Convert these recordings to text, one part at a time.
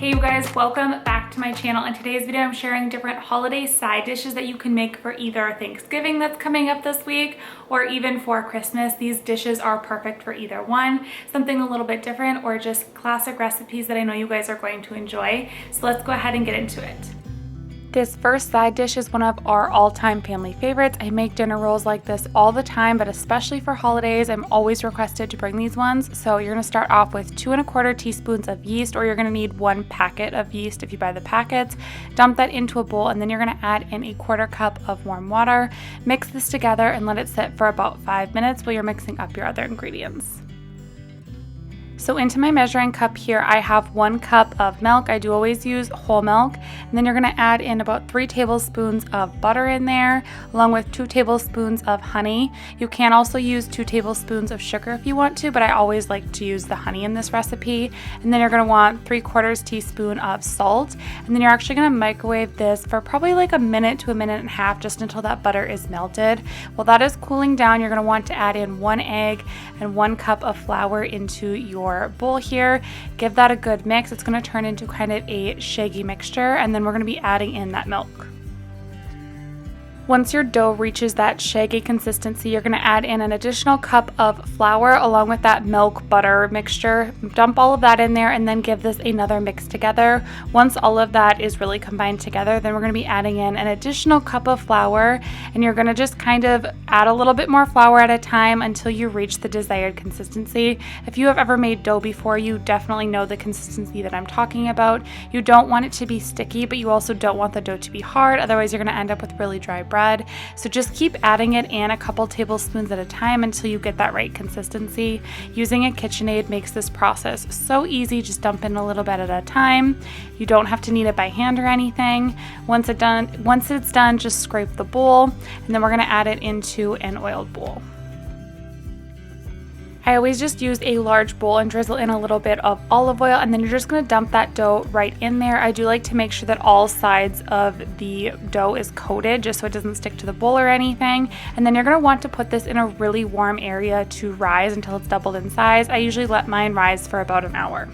Hey you guys, welcome back to my channel. In today's video, I'm sharing different holiday side dishes that you can make for either Thanksgiving that's coming up this week or even for Christmas. These dishes are perfect for either one, something a little bit different or just classic recipes that I know you guys are going to enjoy. So let's go ahead and get into it. This first side dish is one of our all-time family favorites. I make dinner rolls like this all the time, but especially for holidays, I'm always requested to bring these ones. So you're gonna start off with 2 1/4 teaspoons of yeast, or you're gonna need 1 packet of yeast if you buy the packets. Dump that into a bowl, and then you're gonna add in a 1/4 cup of warm water. Mix this together and let it sit for about 5 minutes while you're mixing up your other ingredients. So into my measuring cup here, I have 1 cup of milk. I do always use whole milk. And then you're gonna add in about 3 tablespoons of butter in there, along with 2 tablespoons of honey. You can also use 2 tablespoons of sugar if you want to, but I always like to use the honey in this recipe. And then you're gonna want 3/4 teaspoon of salt. And then you're actually gonna microwave this for probably like a minute to a minute and a half, just until that butter is melted. While that is cooling down, you're gonna want to add in 1 egg and 1 cup of flour into your bowl here. Give that a good mix. It's going to turn into kind of a shaggy mixture, and then we're going to be adding in that milk. Once your dough reaches that shaggy consistency, you're going to add in an additional cup of flour along with that milk butter mixture. Dump all of that in there and then give this another mix together. Once all of that is really combined together, then we're going to be adding in an additional cup of flour, and you're going to just kind of add a little bit more flour at a time until you reach the desired consistency. If you have ever made dough before, you definitely know the consistency that I'm talking about. You don't want it to be sticky, but you also don't want the dough to be hard, otherwise you're going to end up with really dry bread. So just keep adding it in a couple tablespoons at a time until you get that right consistency. Using a KitchenAid makes this process so easy. Just dump in a little bit at a time. You don't have to knead it by hand or anything. Once it's done, just scrape the bowl, and then we're going to add it into an oiled bowl. I always just use a large bowl and drizzle in a little bit of olive oil, and then you're just going to dump that dough right in there. I do like to make sure that all sides of the dough is coated just so it doesn't stick to the bowl or anything. And then you're going to want to put this in a really warm area to rise until it's doubled in size. I usually let mine rise for about an hour.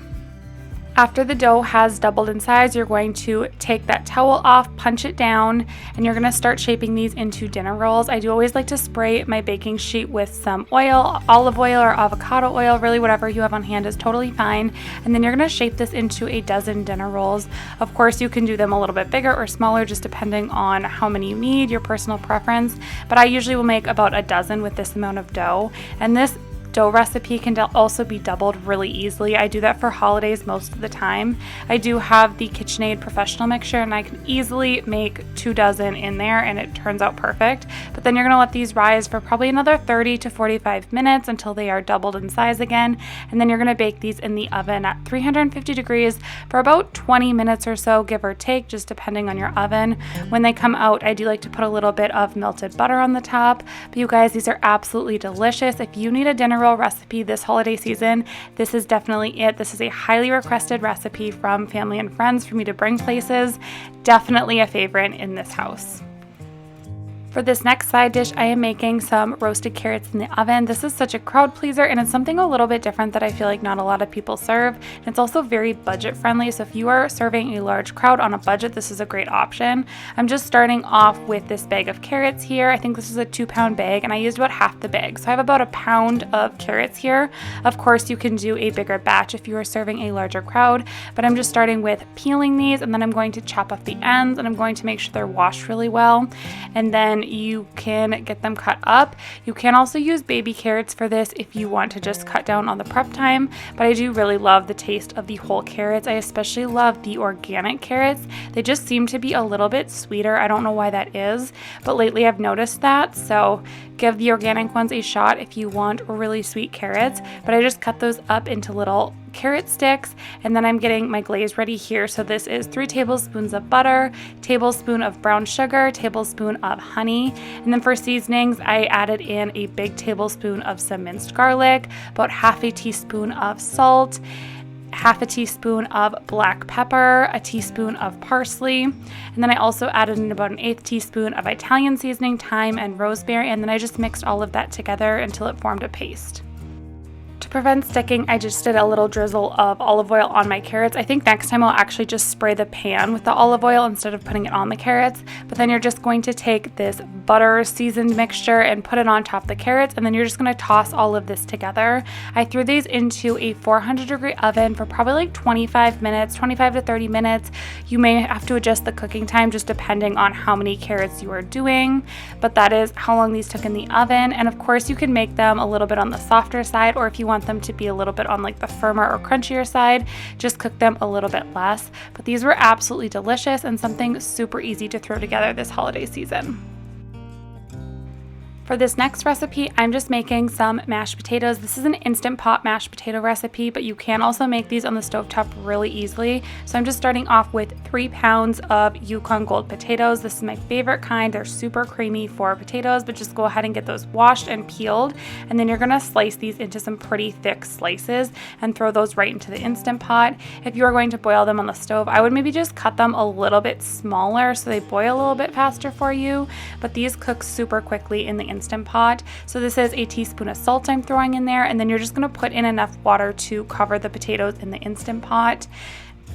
After the dough has doubled in size, you're going to take that towel off, punch it down, and you're going to start shaping these into dinner rolls. I do always like to spray my baking sheet with some oil, olive oil or avocado oil, really whatever you have on hand is totally fine. And then you're going to shape this into a dozen dinner rolls. Of course, you can do them a little bit bigger or smaller, just depending on how many you need, your personal preference. But I usually will make about a dozen with this amount of dough. And this dough recipe can also be doubled really easily. I do that for holidays most of the time. I do have the KitchenAid professional mixture, and I can easily make 2 dozen in there, and it turns out perfect. But then you're going to let these rise for probably another 30 to 45 minutes until they are doubled in size again, and then you're going to bake these in the oven at 350 degrees for about 20 minutes or so, give or take, just depending on your oven. When they come out, I do like to put a little bit of melted butter on the top. But you guys, these are absolutely delicious. If you need a dinner roll recipe this holiday season, this is definitely it. This is a highly requested recipe from family and friends for me to bring places. Definitely a favorite in this house. For this next side dish, I am making some roasted carrots in the oven. This is such a crowd pleaser, and it's something a little bit different that I feel like not a lot of people serve. And it's also very budget friendly, so if you are serving a large crowd on a budget, this is a great option. I'm just starting off with this bag of carrots here. I think this is a 2-pound bag, and I used about half the bag. So I have about a pound of carrots here. Of course, you can do a bigger batch if you are serving a larger crowd, but I'm just starting with peeling these, and then I'm going to chop off the ends, and I'm going to make sure they're washed really well. And then you can get them cut up. You can also use baby carrots for this if you want to just cut down on the prep time, but I do really love the taste of the whole carrots. I especially love the organic carrots. They just seem to be a little bit sweeter. I don't know why that is, but lately I've noticed that, so give the organic ones a shot if you want really sweet carrots. But I just cut those up into little carrot sticks, and then I'm getting my glaze ready here. So this is 3 tablespoons of butter, tablespoon of brown sugar, tablespoon of honey, and then for seasonings I added in a big tablespoon of some minced garlic, about half a teaspoon of salt, half a teaspoon of black pepper, a teaspoon of parsley, and then I also added in about 1/8 teaspoon of Italian seasoning, thyme, and rosemary, and then I just mixed all of that together until it formed a paste. To prevent sticking, I just did a little drizzle of olive oil on my carrots. I think next time I'll actually just spray the pan with the olive oil instead of putting it on the carrots. But then you're just going to take this butter seasoned mixture and put it on top of the carrots, and then you're just going to toss all of this together. I threw these into a 400-degree oven for probably like 25 minutes, 25 to 30 minutes. You may have to adjust the cooking time just depending on how many carrots you are doing, but that is how long these took in the oven. And of course you can make them a little bit on the softer side, or if you want them to be a little bit on like the firmer or crunchier side, just cook them a little bit less. But these were absolutely delicious and something super easy to throw together this holiday season. For this next recipe, I'm just making some mashed potatoes. This is an Instant Pot mashed potato recipe, but you can also make these on the stovetop really easily. So I'm just starting off with 3 pounds of Yukon Gold potatoes. This is my favorite kind. They're super creamy for potatoes, but just go ahead and get those washed and peeled. And then you're gonna slice these into some pretty thick slices and throw those right into the Instant Pot. If you are going to boil them on the stove, I would maybe just cut them a little bit smaller so they boil a little bit faster for you, but these cook super quickly in the Instant Pot. So this is a teaspoon of salt I'm throwing in there, and then you're just going to put in enough water to cover the potatoes in the Instant Pot.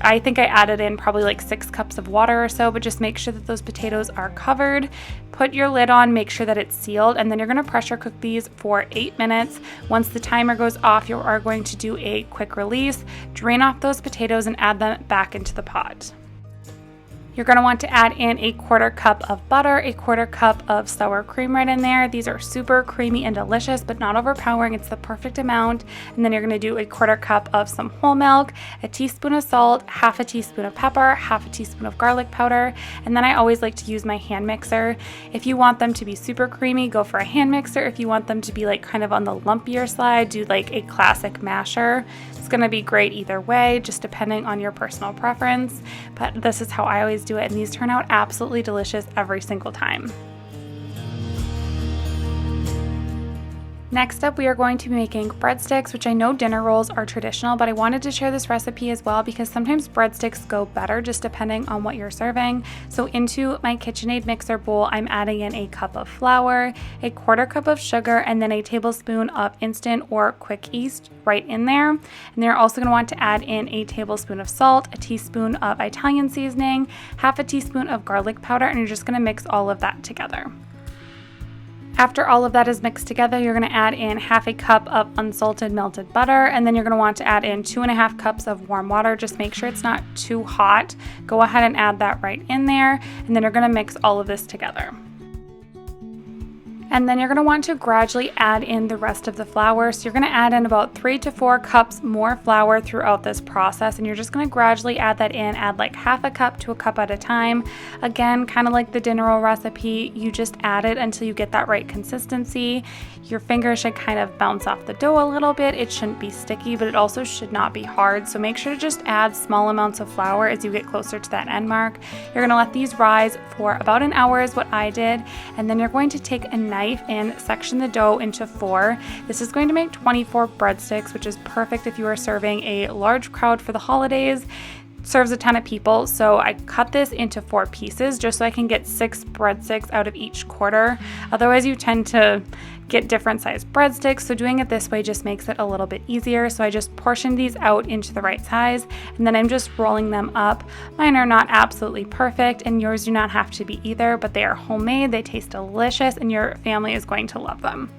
I think I added in probably like 6 cups of water or so, but just make sure that those potatoes are covered. Put your lid on, make sure that it's sealed, and then you're going to pressure cook these for 8 minutes. Once the timer goes off, you are going to do a quick release, drain off those potatoes and add them back into the pot. You're going to want to add in a 1/4 cup of butter, a 1/4 cup of sour cream right in there. These are super creamy and delicious, but not overpowering. It's the perfect amount. And then you're going to do a 1/4 cup of some whole milk, a teaspoon of salt, 1/2 teaspoon of pepper, 1/2 teaspoon of garlic powder. And then I always like to use my hand mixer. If you want them to be super creamy, go for a hand mixer. If you want them to be like kind of on the lumpier side, do like a classic masher. It's going to be great either way, just depending on your personal preference. But this is how I always do it, and these turn out absolutely delicious every single time. Next up, we are going to be making breadsticks, which I know dinner rolls are traditional, but I wanted to share this recipe as well because sometimes breadsticks go better just depending on what you're serving. So into my KitchenAid mixer bowl, I'm adding in a cup of flour, a 1/4 cup of sugar, and then a tablespoon of instant or quick yeast right in there. And then you're also going to want to add in a tablespoon of salt, a teaspoon of Italian seasoning, 1/2 teaspoon of garlic powder, and you're just going to mix all of that together. After all of that is mixed together, you're going to add in 1/2 cup of unsalted melted butter, and then you're going to want to add in 2.5 cups of warm water. Just make sure it's not too hot. Go ahead and add that right in there, and then you're going to mix all of this together. And then you're going to want to gradually add in the rest of the flour. So you're going to add in about 3 to 4 cups more flour throughout this process, and you're just going to gradually add that in. Add like 1/2 cup to a cup at a time. Again, kind of like the dinner roll recipe, you just add it until you get that right consistency. Your fingers should kind of bounce off the dough a little bit. It shouldn't be sticky, but it also should not be hard. So make sure to just add small amounts of flour as you get closer to that end mark. You're going to let these rise for about an hour is what I did, and then you're going to take a knife and section the dough into 4. This is going to make 24 breadsticks, which is perfect if you are serving a large crowd for the holidays. Serves a ton of people, so I cut this into 4 pieces just so I can get 6 breadsticks out of each 1/4. Otherwise you tend to get different sized breadsticks, so doing it this way just makes it a little bit easier. So I just portioned these out into the right size, and then I'm just rolling them up. Mine are not absolutely perfect, and yours do not have to be either, but they are homemade, they taste delicious, and your family is going to love them.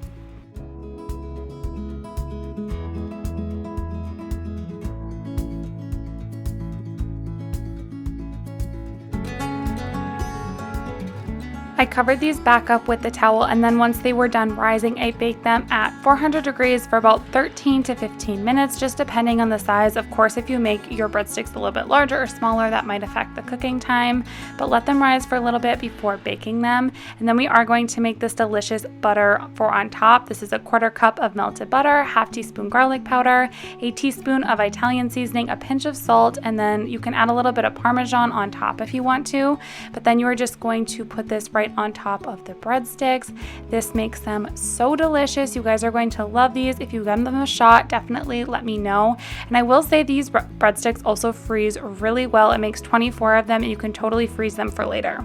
I covered these back up with the towel, and then once they were done rising, I baked them at 400 degrees for about 13 to 15 minutes, just depending on the size. Of course, if you make your breadsticks a little bit larger or smaller, that might affect the cooking time, but let them rise for a little bit before baking them. And then we are going to make this delicious butter for on top. This is a 1/4 cup of melted butter, 1/2 teaspoon garlic powder, a teaspoon of Italian seasoning, a pinch of salt, and then you can add a little bit of Parmesan on top if you want to, but then you are just going to put this right on top of the breadsticks. This makes them so delicious. You guys are going to love these. If you give them a shot, definitely let me know. And I will say these breadsticks also freeze really well. It makes 24 of them, and you can totally freeze them for later.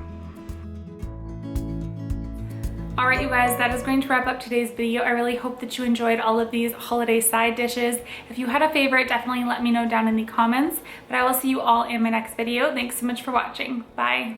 All right, you guys, that is going to wrap up today's video. I really hope that you enjoyed all of these holiday side dishes. If you had a favorite, definitely let me know down in the comments, but I will see you all in my next video. Thanks so much for watching. Bye.